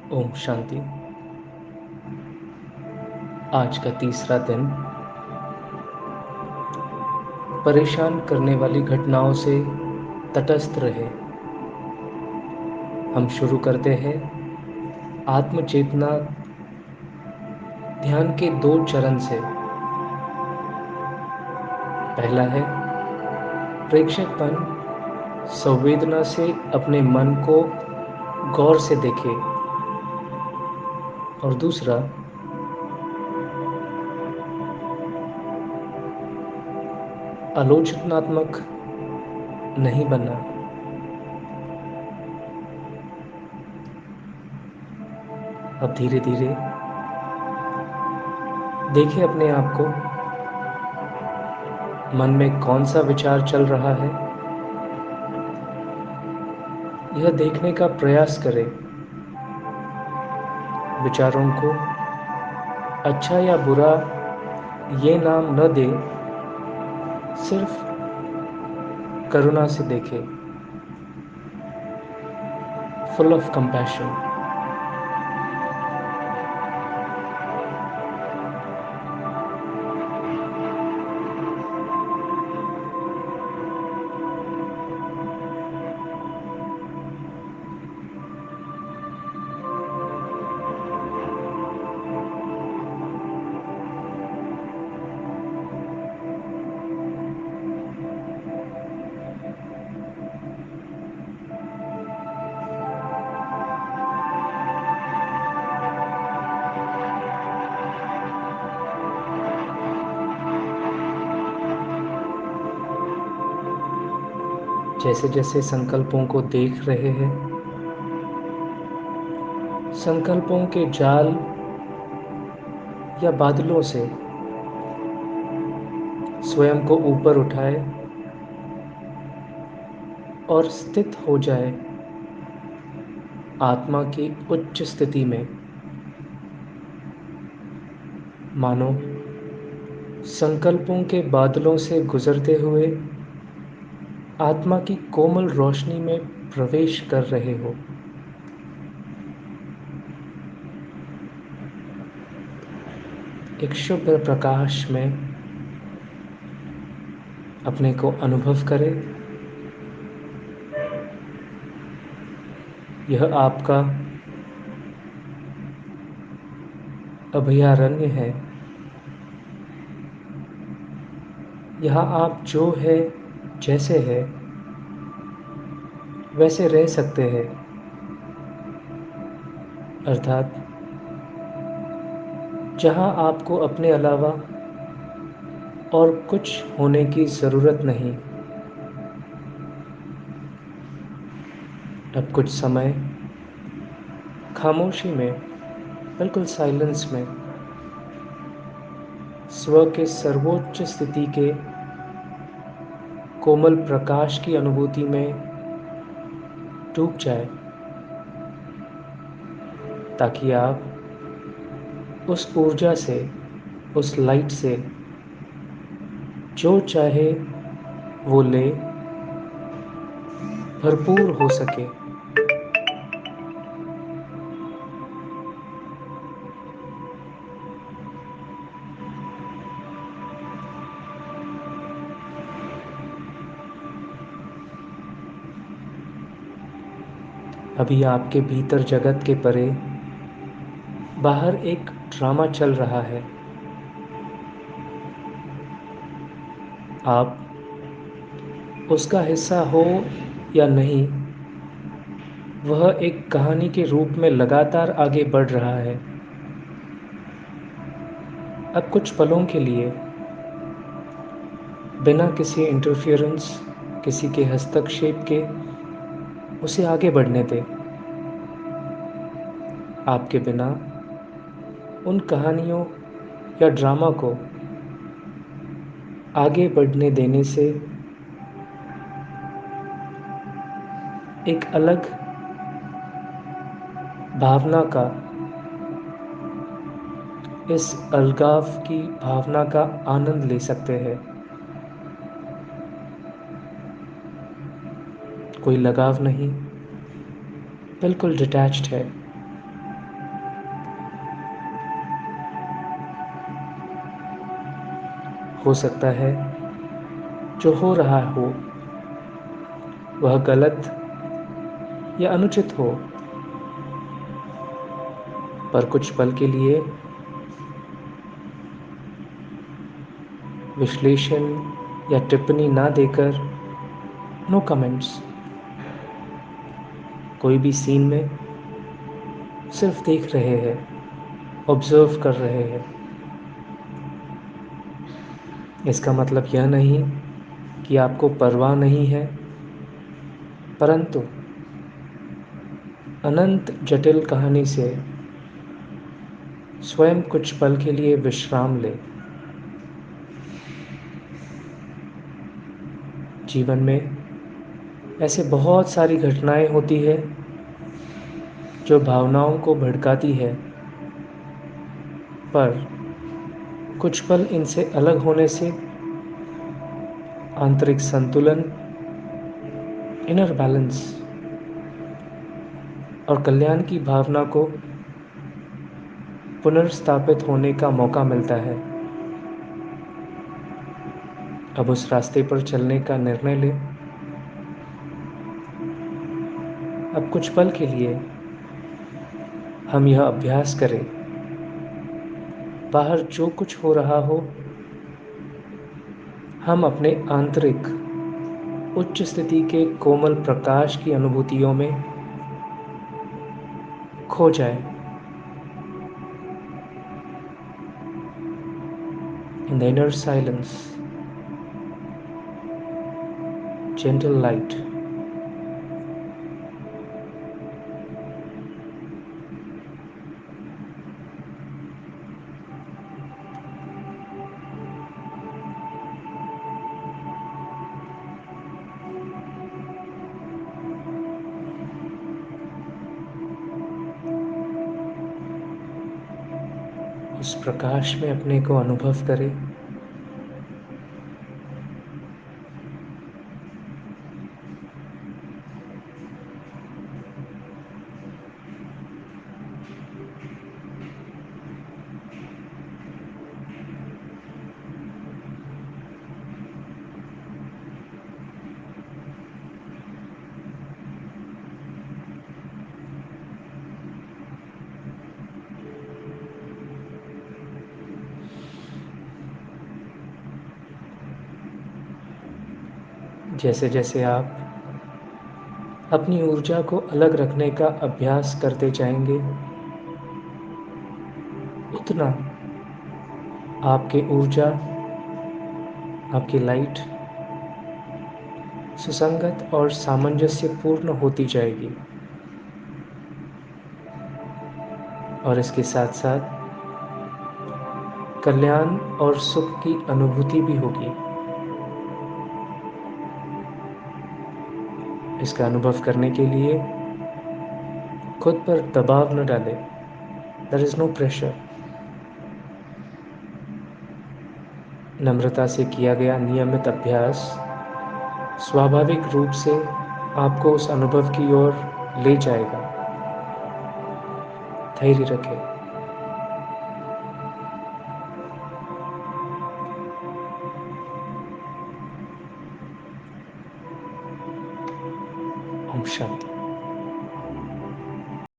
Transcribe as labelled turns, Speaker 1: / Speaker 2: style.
Speaker 1: ओम शांति। आज का तीसरा दिन परेशान करने वाली घटनाओं से तटस्थ रहे। हम शुरू करते हैं आत्म चेतना ध्यान के 2 चरण से। पहला है प्रेक्षकपन, संवेदना से अपने मन को गौर से देखे। और दूसरा आलोचनात्मक नहीं बनना। अब धीरे धीरे देखिए अपने आप को, मन में कौन सा विचार चल रहा है, यह देखने का प्रयास करें। विचारों को अच्छा या बुरा ये नाम न दे, सिर्फ करुणा से देखें, फुल ऑफ कंपैशन। जैसे जैसे संकल्पों को देख रहे हैं, संकल्पों के जाल या बादलों से स्वयं को ऊपर उठाए और स्थित हो जाए आत्मा की उच्च स्थिति में। मानो संकल्पों के बादलों से गुजरते हुए आत्मा की कोमल रोशनी में प्रवेश कर रहे हो। एक शुभ प्रकाश में अपने को अनुभव करें। यह आपका अभयारण्य है। यहाँ आप जो है, जैसे है वैसे रह सकते हैं। अर्थात जहाँ आपको अपने अलावा और कुछ होने की ज़रूरत नहीं। अब कुछ समय खामोशी में, बिल्कुल साइलेंस में, स्व के सर्वोच्च स्थिति के कोमल प्रकाश की अनुभूति में डूब जाए, ताकि आप उस ऊर्जा से, उस लाइट से जो चाहे वो ले, भरपूर हो सके। अभी आपके भीतर जगत के परे बाहर एक ड्रामा चल रहा है। आप उसका हिस्सा हो या नहीं, वह एक कहानी के रूप में लगातार आगे बढ़ रहा है। अब कुछ पलों के लिए बिना किसी इंटरफियरेंस, किसी के हस्तक्षेप के उसे आगे बढ़ने दें। आपके बिना उन कहानियों या ड्रामा को आगे बढ़ने देने से एक अलग भावना का, इस अलगाव की भावना का आनंद ले सकते हैं। कोई लगाव नहीं, बिल्कुल डिटैच्ड है। हो सकता है जो हो रहा हो वह गलत या अनुचित हो, पर कुछ पल के लिए विश्लेषण या टिप्पणी ना देकर, नो कमेंट्स, कोई भी सीन में सिर्फ देख रहे हैं, ऑब्जर्व कर रहे हैं। इसका मतलब यह नहीं कि आपको परवाह नहीं है, परंतु अनंत जटिल कहानी से स्वयं कुछ पल के लिए विश्राम ले। जीवन में ऐसे बहुत सारी घटनाएं होती है जो भावनाओं को भड़काती है, पर कुछ पल इनसे अलग होने से आंतरिक संतुलन, इनर बैलेंस और कल्याण की भावना को पुनर्स्थापित होने का मौका मिलता है। अब उस रास्ते पर चलने का निर्णय ले। अब कुछ पल के लिए हम यह अभ्यास करें, बाहर जो कुछ हो रहा हो, हम अपने आंतरिक उच्च स्थिति के कोमल प्रकाश की अनुभूतियों में खो जाए। In the inner silence, gentle light. उस प्रकाश में अपने को अनुभव करें। जैसे जैसे आप अपनी ऊर्जा को अलग रखने का अभ्यास करते जाएंगे, उतना आपकी ऊर्जा, आपकी लाइट सुसंगत और सामंजस्यपूर्ण होती जाएगी। और इसके साथ साथ कल्याण और सुख की अनुभूति भी होगी। इसका अनुभव करने के लिए खुद पर दबाव न डालें। There is no pressure. नम्रता से किया गया नियमित अभ्यास स्वाभाविक रूप से आपको उस अनुभव की ओर ले जाएगा। धैर्य रखें। ओम शांति।